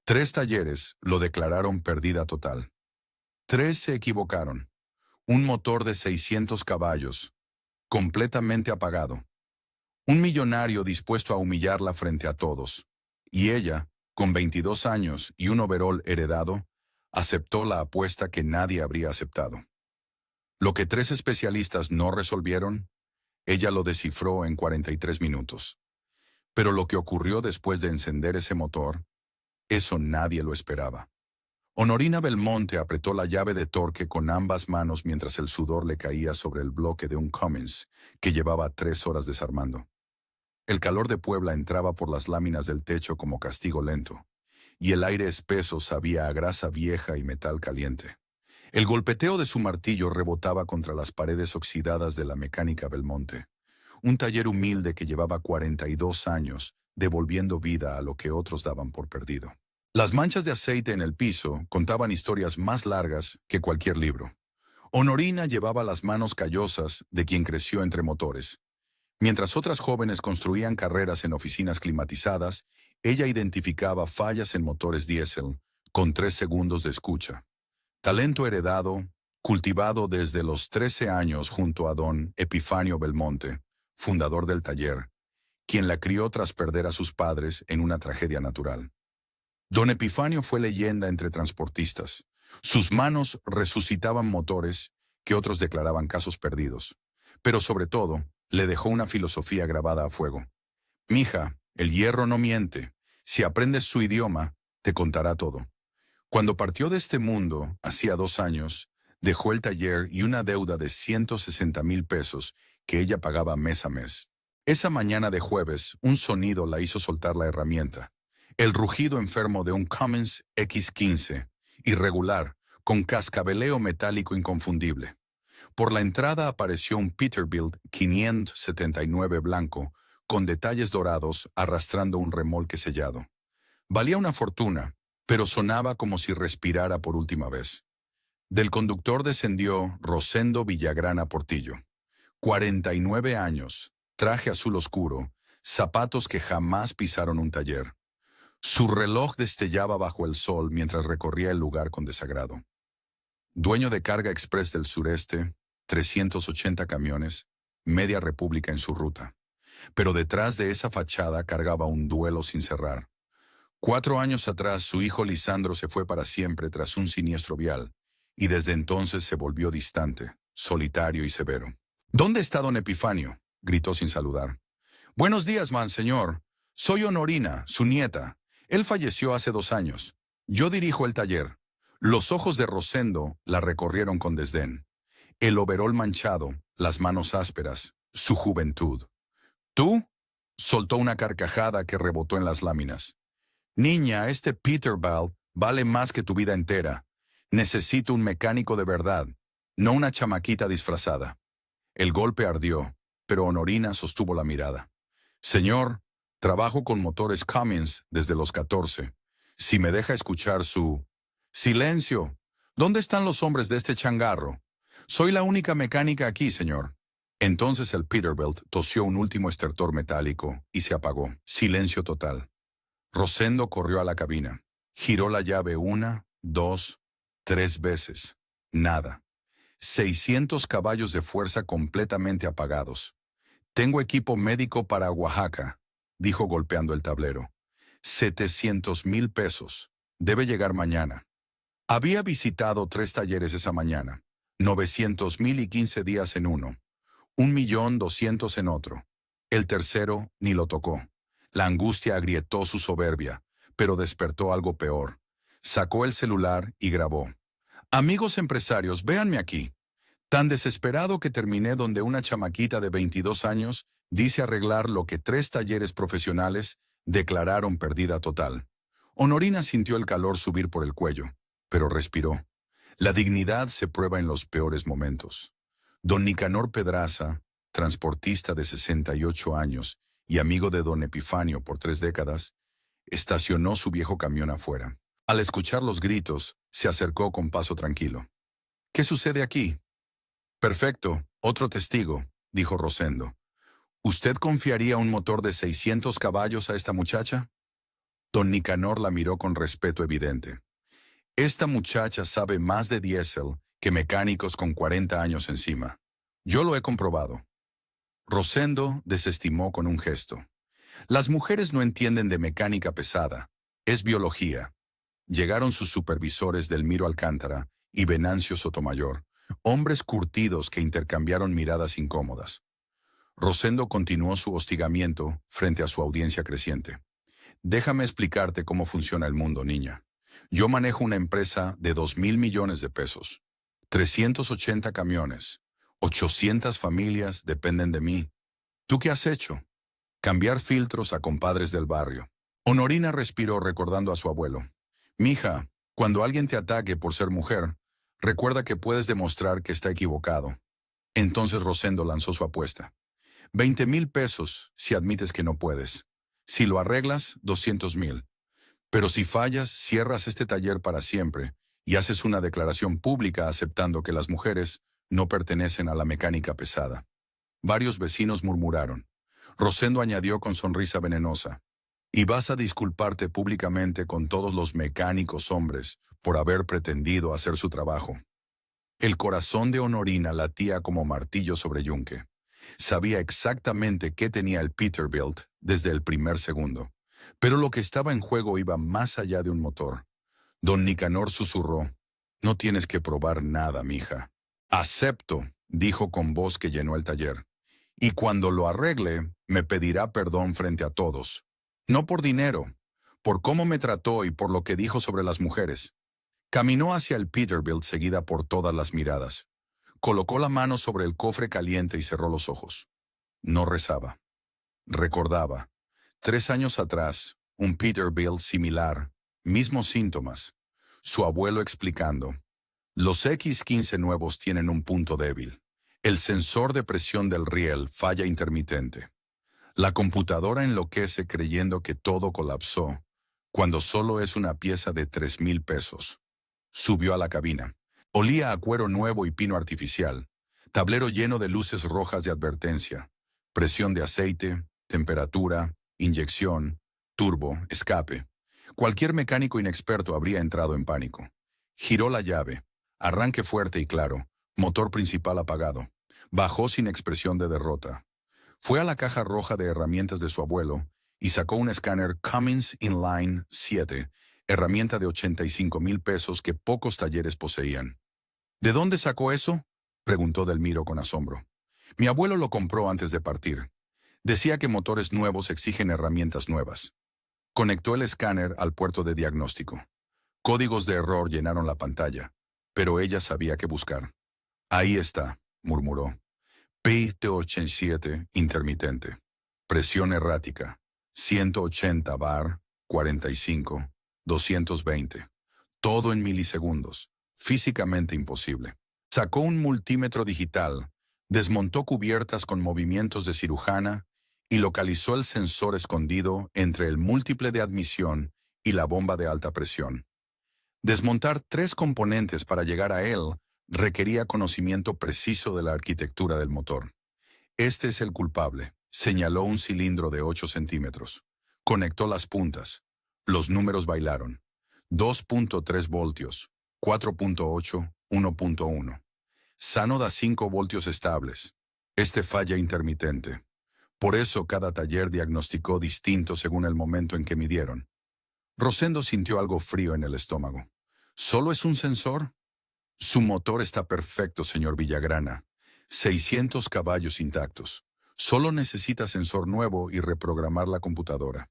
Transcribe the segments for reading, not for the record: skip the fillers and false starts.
3 talleres lo declararon pérdida total. 3 se equivocaron. Un motor de 600 caballos, completamente apagado. Un millonario dispuesto a humillarla frente a todos. Y ella, con 22 años y un overol heredado, aceptó la apuesta que nadie habría aceptado. Lo que 3 especialistas no resolvieron, ella lo descifró en 43 minutos. Pero lo que ocurrió después de encender ese motor, eso nadie lo esperaba. Honorina Belmonte apretó la llave de torque con ambas manos mientras el sudor le caía sobre el bloque de un Cummins que llevaba 3 horas desarmando. El calor de Puebla entraba por las láminas del techo como castigo lento, y el aire espeso sabía a grasa vieja y metal caliente. El golpeteo de su martillo rebotaba contra las paredes oxidadas de la mecánica Belmonte, un taller humilde que llevaba 42 años, devolviendo vida a lo que otros daban por perdido. Las manchas de aceite en el piso contaban historias más largas que cualquier libro. Honorina llevaba las manos callosas de quien creció entre motores. Mientras otras jóvenes construían carreras en oficinas climatizadas, ella identificaba fallas en motores diésel con 3 segundos de escucha. Talento heredado, cultivado desde los 13 años junto a don Epifanio Belmonte, fundador del taller, quien la crió tras perder a sus padres en una tragedia natural. Don Epifanio fue leyenda entre transportistas. Sus manos resucitaban motores que otros declaraban casos perdidos. Pero sobre todo, le dejó una filosofía grabada a fuego. Mija, el hierro no miente. Si aprendes su idioma, te contará todo. Cuando partió de este mundo, hacía 2 años, dejó el taller y una deuda de 160,000 pesos que ella pagaba mes a mes. Esa mañana de jueves, un sonido la hizo soltar la herramienta. El rugido enfermo de un Cummins X15, irregular, con cascabeleo metálico inconfundible. Por la entrada apareció un Peterbilt 579 blanco, con detalles dorados arrastrando un remolque sellado. Valía una fortuna, pero sonaba como si respirara por última vez. Del conductor descendió Rosendo Villagrana Portillo. 49 años, traje azul oscuro, zapatos que jamás pisaron un taller. Su reloj destellaba bajo el sol mientras recorría el lugar con desagrado. Dueño de Carga Express del Sureste, 380 camiones, media república en su ruta. Pero detrás de esa fachada cargaba un duelo sin cerrar. 4 años atrás su hijo Lisandro se fue para siempre tras un siniestro vial, y desde entonces se volvió distante, solitario y severo. ¿Dónde está don Epifanio?, gritó sin saludar. Buenos días, señor. Soy Honorina, su nieta. Él falleció hace 2 años. Yo dirijo el taller. Los ojos de Rosendo la recorrieron con desdén. El overol manchado, las manos ásperas, su juventud. ¿Tú? Soltó una carcajada que rebotó en las láminas. Niña, este Peterbilt vale más que tu vida entera. Necesito un mecánico de verdad, no una chamaquita disfrazada. El golpe ardió, pero Honorina sostuvo la mirada. Señor, trabajo con motores Cummins desde los 14. Si me deja escuchar su... ¡Silencio! ¿Dónde están los hombres de este changarro? Soy la única mecánica aquí, señor. Entonces el Peterbilt tosió un último estertor metálico y se apagó. Silencio total. Rosendo corrió a la cabina. Giró la llave 1, 2, 3 veces. Nada. 600 caballos de fuerza completamente apagados. Tengo equipo médico para Oaxaca, dijo golpeando el tablero. 700,000 pesos. Debe llegar mañana. Había visitado 3 talleres esa mañana. 900,000 y 15 días en uno. 1,200,000 en otro. El tercero ni lo tocó. La angustia agrietó su soberbia, pero despertó algo peor. Sacó el celular y grabó. Amigos empresarios, véanme aquí. Tan desesperado que terminé donde una chamaquita de 22 años dice arreglar lo que 3 talleres profesionales declararon pérdida total. Honorina sintió el calor subir por el cuello, pero respiró. La dignidad se prueba en los peores momentos. Don Nicanor Pedraza, transportista de 68 años y amigo de don Epifanio por 3 décadas, estacionó su viejo camión afuera. Al escuchar los gritos, se acercó con paso tranquilo. ¿Qué sucede aquí? Perfecto, otro testigo, dijo Rosendo. ¿Usted confiaría un motor de 600 caballos a esta muchacha? Don Nicanor la miró con respeto evidente. Esta muchacha sabe más de diésel que mecánicos con 40 años encima. Yo lo he comprobado. Rosendo desestimó con un gesto. Las mujeres no entienden de mecánica pesada. Es biología. Llegaron sus supervisores Delmiro Alcántara y Venancio Sotomayor, hombres curtidos que intercambiaron miradas incómodas. Rosendo continuó su hostigamiento frente a su audiencia creciente. Déjame explicarte cómo funciona el mundo, niña. Yo manejo una empresa de 2.000 millones de pesos. 380 camiones. 800 familias dependen de mí. ¿Tú qué has hecho? Cambiar filtros a compadres del barrio. Honorina respiró recordando a su abuelo. Mija, cuando alguien te ataque por ser mujer, recuerda que puedes demostrar que está equivocado. Entonces Rosendo lanzó su apuesta. 20,000 pesos si admites que no puedes. Si lo arreglas, 200,000. Pero si fallas, cierras este taller para siempre y haces una declaración pública aceptando que las mujeres no pertenecen a la mecánica pesada. Varios vecinos murmuraron. Rosendo añadió con sonrisa venenosa. Y vas a disculparte públicamente con todos los mecánicos hombres por haber pretendido hacer su trabajo. El corazón de Honorina latía como martillo sobre yunque. Sabía exactamente qué tenía el Peterbilt desde el primer segundo. Pero lo que estaba en juego iba más allá de un motor. Don Nicanor susurró. No tienes que probar nada, mija. Acepto, dijo con voz que llenó el taller. Y cuando lo arregle, me pedirá perdón frente a todos. No por dinero, por cómo me trató y por lo que dijo sobre las mujeres. Caminó hacia el Peterbilt seguida por todas las miradas. Colocó la mano sobre el cofre caliente y cerró los ojos. No rezaba. Recordaba. 3 años atrás, un Peterbilt similar, mismos síntomas. Su abuelo explicando. Los X15 nuevos tienen un punto débil. El sensor de presión del riel falla intermitente. La computadora enloquece creyendo que todo colapsó, cuando solo es una pieza de 3,000 pesos. Subió a la cabina. Olía a cuero nuevo y pino artificial. Tablero lleno de luces rojas de advertencia. Presión de aceite, temperatura, inyección, turbo, escape. Cualquier mecánico inexperto habría entrado en pánico. Giró la llave. Arranque fuerte y claro. Motor principal apagado. Bajó sin expresión de derrota. Fue a la caja roja de herramientas de su abuelo y sacó un escáner Cummins Inline 7, herramienta de 85,000 pesos que pocos talleres poseían. ¿De dónde sacó eso?, preguntó Delmiro con asombro. Mi abuelo lo compró antes de partir. Decía que motores nuevos exigen herramientas nuevas. Conectó el escáner al puerto de diagnóstico. Códigos de error llenaron la pantalla, pero ella sabía qué buscar. Ahí está, murmuró. PT87 intermitente. Presión errática. 180 bar, 45, 220. Todo en milisegundos. Físicamente imposible. Sacó un multímetro digital, desmontó cubiertas con movimientos de cirujana y localizó el sensor escondido entre el múltiple de admisión y la bomba de alta presión. Desmontar 3 componentes para llegar a él requería conocimiento preciso de la arquitectura del motor. Este es el culpable, señaló un cilindro de 8 centímetros. Conectó las puntas. Los números bailaron. 2.3 voltios, 4.8, 1.1. Sano da 5 voltios estables. Este falla intermitente. Por eso cada taller diagnosticó distinto según el momento en que midieron. Rosendo sintió algo frío en el estómago. ¿Solo es un sensor? Su motor está perfecto, señor Villagrana. 600 caballos intactos. Solo necesita sensor nuevo y reprogramar la computadora.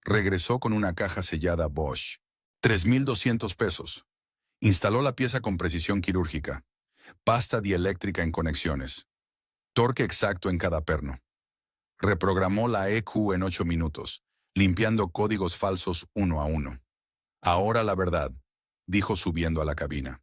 Regresó con una caja sellada Bosch. 3,200 pesos. Instaló la pieza con precisión quirúrgica. Pasta dieléctrica en conexiones. Torque exacto en cada perno. Reprogramó la EQ en 8 minutos, limpiando códigos falsos uno a uno. Ahora la verdad, dijo subiendo a la cabina.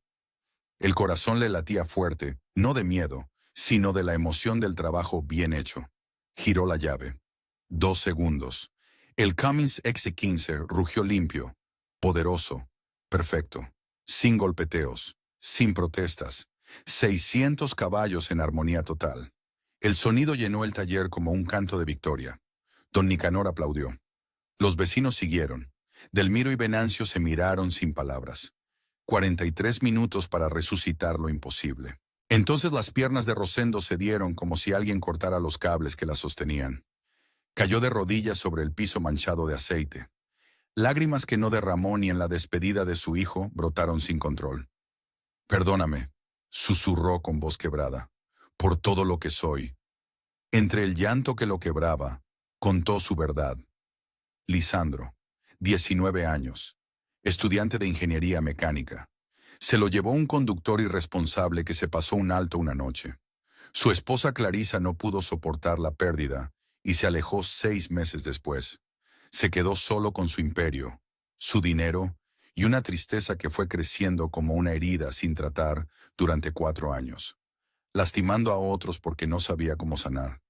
El corazón le latía fuerte, no de miedo, sino de la emoción del trabajo bien hecho. Giró la llave. 2 segundos. El Cummins X15 rugió limpio, poderoso, perfecto, sin golpeteos, sin protestas. 600 caballos en armonía total. El sonido llenó el taller como un canto de victoria. Don Nicanor aplaudió. Los vecinos siguieron. Delmiro y Venancio se miraron sin palabras. 43 minutos para resucitar lo imposible. Entonces las piernas de Rosendo cedieron como si alguien cortara los cables que la sostenían. Cayó de rodillas sobre el piso manchado de aceite. Lágrimas que no derramó ni en la despedida de su hijo brotaron sin control. «Perdóname», susurró con voz quebrada, «por todo lo que soy». Entre el llanto que lo quebraba, contó su verdad. Lisandro, 19 años, estudiante de ingeniería mecánica. Se lo llevó un conductor irresponsable que se pasó un alto una noche. Su esposa Clarisa no pudo soportar la pérdida y se alejó 6 meses después. Se quedó solo con su imperio, su dinero y una tristeza que fue creciendo como una herida sin tratar durante 4 años, lastimando a otros porque no sabía cómo sanar.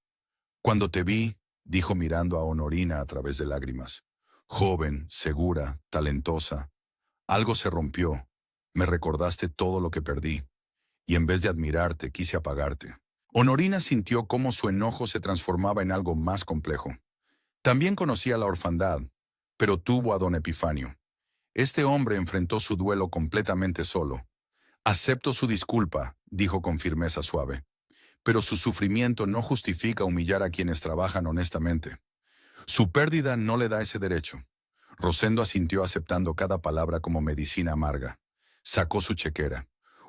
«Cuando te vi», dijo mirando a Honorina a través de lágrimas, «joven, segura, talentosa, algo se rompió. Me recordaste todo lo que perdí, y en vez de admirarte, quise apagarte». Honorina sintió cómo su enojo se transformaba en algo más complejo. También conocía la orfandad, pero tuvo a don Epifanio. Este hombre enfrentó su duelo completamente solo. «Acepto su disculpa», dijo con firmeza suave, «pero su sufrimiento no justifica humillar a quienes trabajan honestamente. Su pérdida no le da ese derecho». Rosendo asintió aceptando cada palabra como medicina amarga. Sacó su chequera.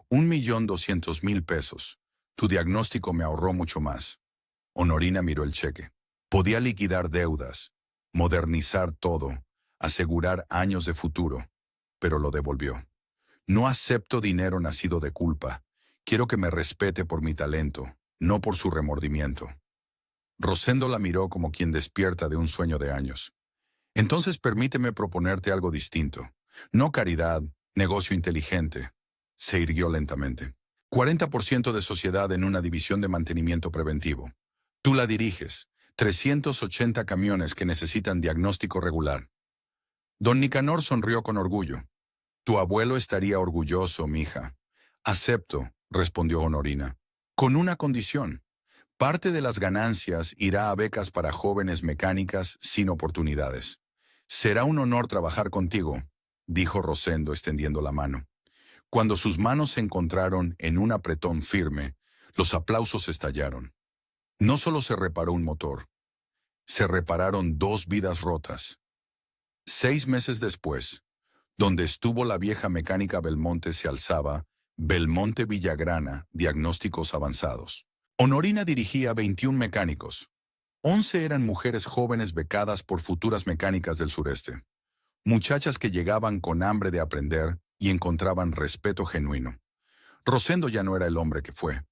1.200.000 pesos. Tu diagnóstico me ahorró mucho más. Honorina miró el cheque. Podía liquidar deudas, modernizar todo, asegurar años de futuro, pero lo devolvió. «No acepto dinero nacido de culpa. Quiero que me respete por mi talento, no por su remordimiento». Rosendo la miró como quien despierta de un sueño de años. «Entonces permíteme proponerte algo distinto. No caridad, negocio inteligente». Se irguió lentamente. 40% de sociedad en una división de mantenimiento preventivo. Tú la diriges. 380 camiones que necesitan diagnóstico regular. Don Nicanor sonrió con orgullo. «Tu abuelo estaría orgulloso, mija». «Acepto», respondió Honorina, «con una condición. Parte de las ganancias irá a becas para jóvenes mecánicas sin oportunidades». «Será un honor trabajar contigo», dijo Rosendo extendiendo la mano. Cuando sus manos se encontraron en un apretón firme, los aplausos estallaron. No solo se reparó un motor, se repararon 2 vidas rotas. 6 meses después, donde estuvo la vieja mecánica Belmonte se alzaba Belmonte Villagrana, diagnósticos avanzados. Honorina dirigía 21 mecánicos. 11 eran mujeres jóvenes becadas por futuras mecánicas del sureste. Muchachas que llegaban con hambre de aprender y encontraban respeto genuino. Rosendo ya no era el hombre que fue.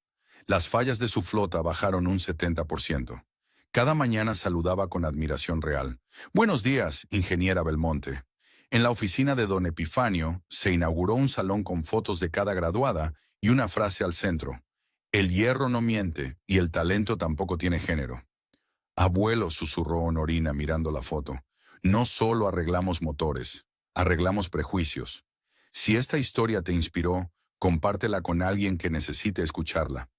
Las fallas de su flota bajaron un 70%. Cada mañana saludaba con admiración real. «Buenos días, ingeniera Belmonte». En la oficina de don Epifanio se inauguró un salón con fotos de cada graduada y una frase al centro: «El hierro no miente y el talento tampoco tiene género». «Abuelo», susurró Honorina mirando la foto, «no solo arreglamos motores, arreglamos prejuicios. Si esta historia te inspiró, compártela con alguien que necesite escucharla».